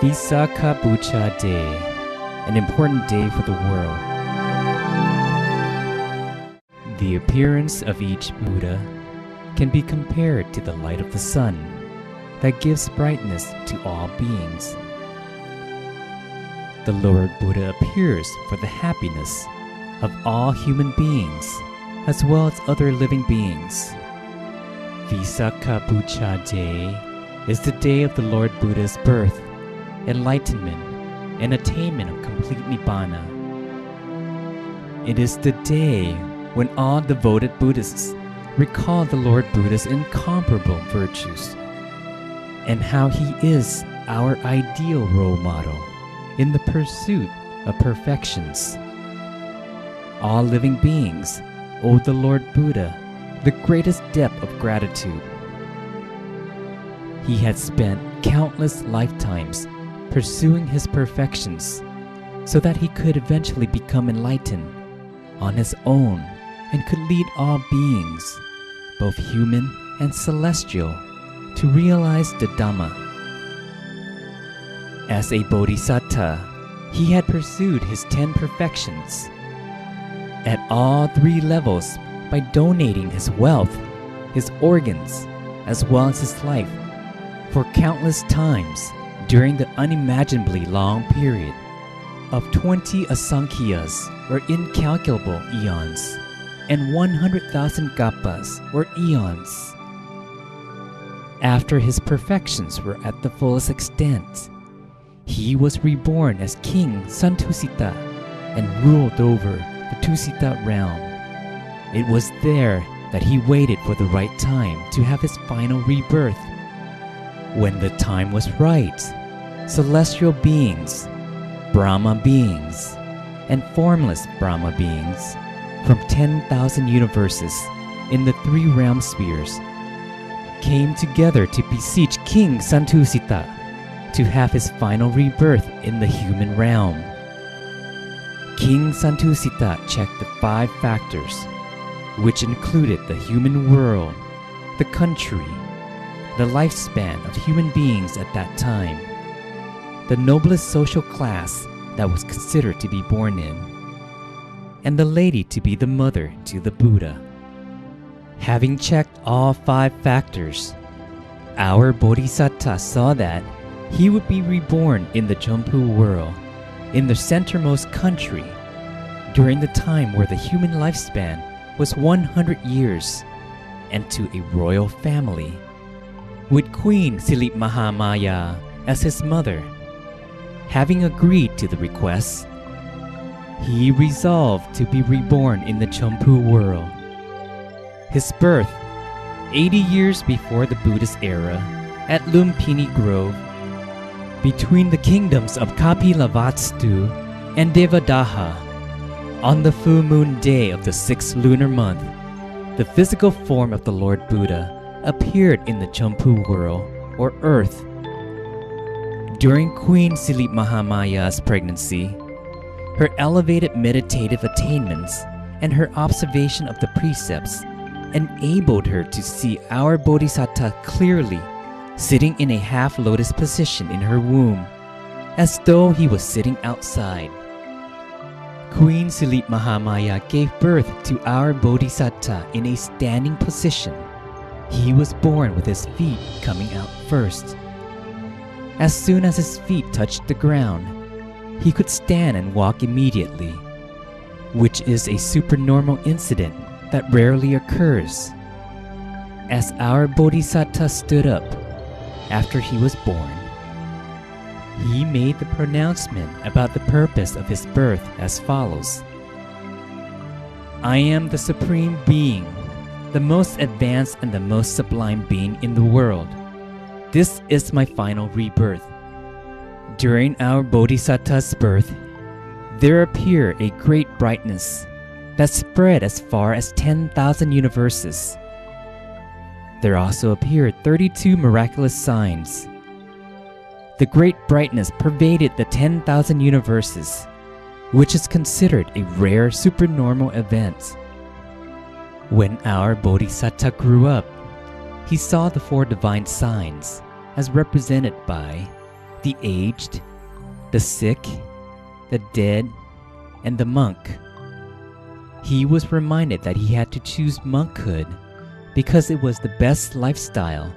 Visakha Puja Day, an important day for the world. The appearance of each Buddha can be compared to the light of the sun that gives brightness to all beings. The Lord Buddha appears for the happiness of all human beings as well as other living beings. Visakha Puja Day is the day of the Lord Buddha's birth, enlightenment, and attainment of complete Nibbana. It is the day when all devoted Buddhists recall the Lord Buddha's incomparable virtues and how he is our ideal role model in the pursuit of perfections. All living beings owe the Lord Buddha the greatest depth of gratitude. He had spent countless lifetimes pursuing his perfections so that he could eventually become enlightened on his own and could lead all beings, both human and celestial, to realize the Dhamma. As a bodhisattva, he had pursued his 10 perfections at all 3 levels by donating his wealth, his organs, as well as his life for countless times during the unimaginably long period of 20 asankhya's or incalculable eons and 100,000 kappas or eons. After his perfections were at the fullest extent, he was reborn as King Santusita and ruled over the Tusita realm. It was there that he waited for the right time to have his final rebirth. When the time was right, celestial beings, Brahma beings, and formless Brahma beings from 10,000 universes in the 3 realm spheres came together to beseech King Santusita to have his final rebirth in the human realm. King Santusita checked the 5 factors, which included the human world, the country, the lifespan of human beings at that time, the noblest social class that was considered to be born in, and the lady to be the mother to the Buddha. Having checked all 5 factors, our Bodhisattva saw that he would be reborn in the Jampu world, in the centermost country, during the time where the human lifespan was 100 years, and to a royal family, with Queen Silit Mahamaya as his mother. Having agreed to the request, he resolved to be reborn in the Jampu world. His birth, 80 years before the Buddhist era, at Lumpini Grove, between the kingdoms of Kapilavastu and Devadaha, on the full moon day of the 6th lunar month, the physical form of the Lord Buddha appeared in the Jampu world, or earth. During Queen Silit Mahamaya's pregnancy, her elevated meditative attainments and her observation of the precepts enabled her to see our Bodhisattva clearly, sitting in a half-lotus position in her womb, as though he was sitting outside. Queen Silit Mahamaya gave birth to our Bodhisattva in a standing position. He was born with his feet coming out first. As soon as his feet touched the ground, he could stand and walk immediately, which is a supernormal incident that rarely occurs. As our Bodhisattva stood up after he was born, he made the pronouncement about the purpose of his birth as follows: I am the Supreme Being, the most advanced and the most sublime being in the world. This is my final rebirth. During our Bodhisattva's birth, there appeared a great brightness that spread as far as 10,000 universes. There also appeared 32 miraculous signs. The great brightness pervaded the 10,000 universes, which is considered a rare supernormal event. When our Bodhisattva grew up, he saw the 4 divine signs as represented by the aged, the sick, the dead, and the monk. He was reminded that he had to choose monkhood because it was the best lifestyle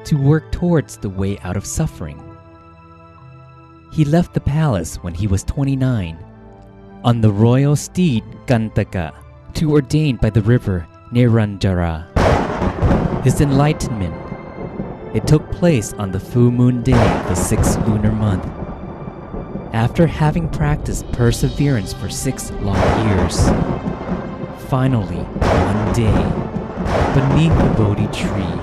to work towards the way out of suffering. He left the palace when he was 29 on the royal steed Gantaka to ordain by the river Niranjara. His enlightenment, it took place on the full moon day of the 6th lunar month. After having practiced perseverance for 6 long years, finally, one day, beneath the Bodhi tree,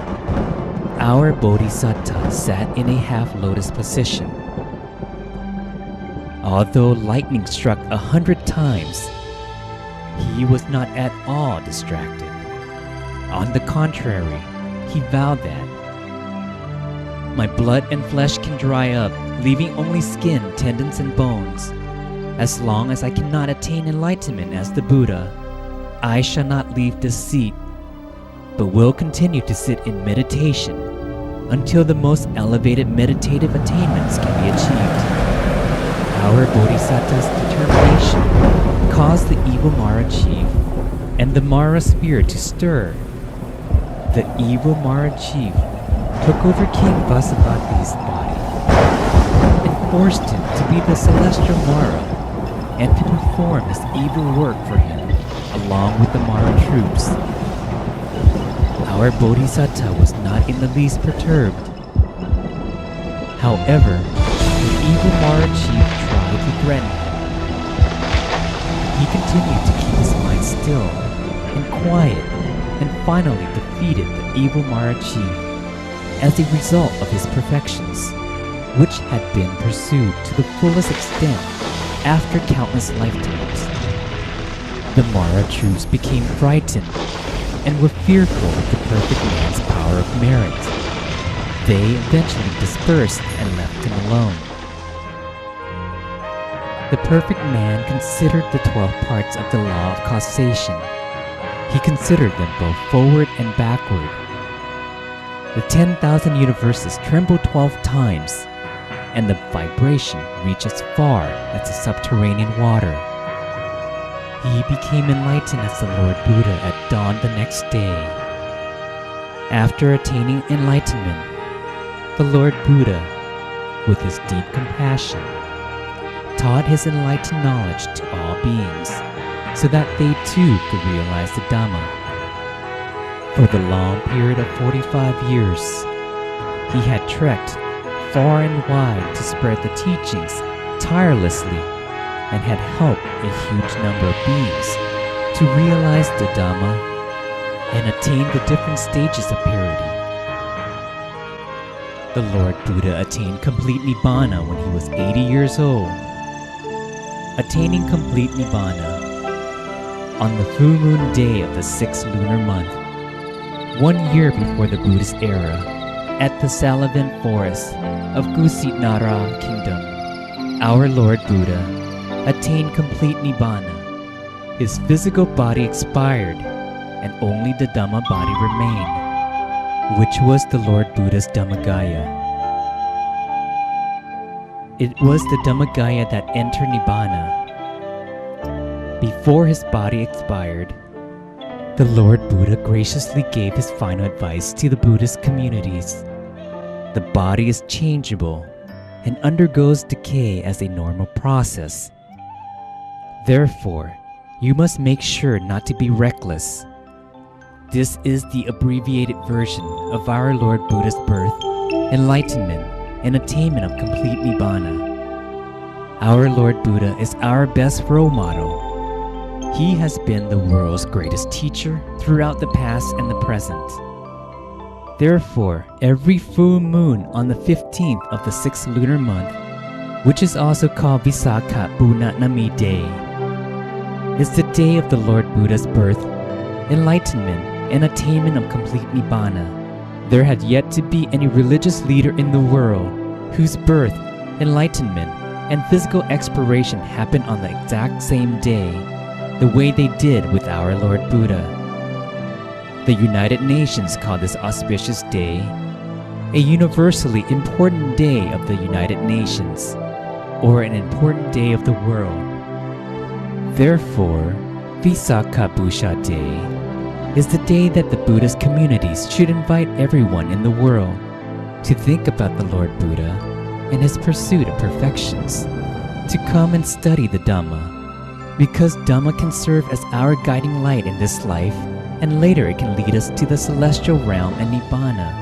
our Bodhisattva sat in a half-lotus position. Although lightning struck 100 times, he was not at all distracted. On the contrary, he vowed that, "My blood and flesh can dry up, leaving only skin, tendons, and bones. As long as I cannot attain enlightenment as the Buddha, I shall not leave this seat, but will continue to sit in meditation until the most elevated meditative attainments can be achieved." Our Bodhisattva's determination caused the evil Mara chief and the Mara spirit to stir. The evil Mara chief took over King Vasavati's body and forced him to be the celestial Mara and to perform his evil work for him along with the Mara troops. Our Bodhisattva was not in the least perturbed. However, the evil Mara chief tried to threaten him. He continued to keep his mind still and quiet and finally defeated the evil Mara chief as a result of his perfections, which had been pursued to the fullest extent after countless lifetimes. The Mara troops became frightened and were fearful of the perfect man's power of merit. They eventually dispersed and left him alone. The perfect man considered the 12 parts of the law of causation. He considered them both forward and backward. The 10,000 universes trembled 12 times, and the vibration reached as far as the subterranean water. He became enlightened as the Lord Buddha at dawn the next day. After attaining enlightenment, the Lord Buddha, with his deep compassion, taught his enlightened knowledge to all beings so that they too could realize the Dhamma. For the long period of 45 years, he had trekked far and wide to spread the teachings tirelessly and had helped a huge number of beings to realize the Dhamma and attain the different stages of purity. The Lord Buddha attained complete Nibbana when he was 80 years old. Attaining complete Nibbana on the full moon day of the 6th lunar month, 1 year before the Buddhist era, at the Salavin forest of Kusinara Kingdom, our Lord Buddha attained complete Nibbana. His physical body expired and only the Dhamma body remained, which was the Lord Buddha's Dhammagaya. It was the Dhammagaya that entered Nibbana. Before his body expired, the Lord Buddha graciously gave his final advice to the Buddhist communities. The body is changeable and undergoes decay as a normal process. Therefore, you must make sure not to be reckless. This is the abbreviated version of our Lord Buddha's birth, enlightenment, and attainment of complete Nibbana. Our Lord Buddha is our best role model. He has been the world's greatest teacher throughout the past and the present. Therefore, every full moon on the 15th of the 6th lunar month, which is also called Visakha Puja Day, is the day of the Lord Buddha's birth, enlightenment, and attainment of complete Nibbana. There had yet to be any religious leader in the world whose birth, enlightenment, and physical expiration happened on the exact same day, the way they did with our Lord Buddha. The United Nations call this auspicious day a universally important day of the United Nations, or an important day of the world. Therefore, Visakha Puja Day is the day that the Buddhist communities should invite everyone in the world to think about the Lord Buddha and his pursuit of perfections, to come and study the Dhamma, because Dhamma can serve as our guiding light in this life, and later it can lead us to the celestial realm and Nibbana.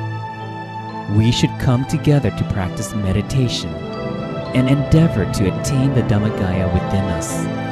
We should come together to practice meditation and endeavor to attain the Dhammagaya within us.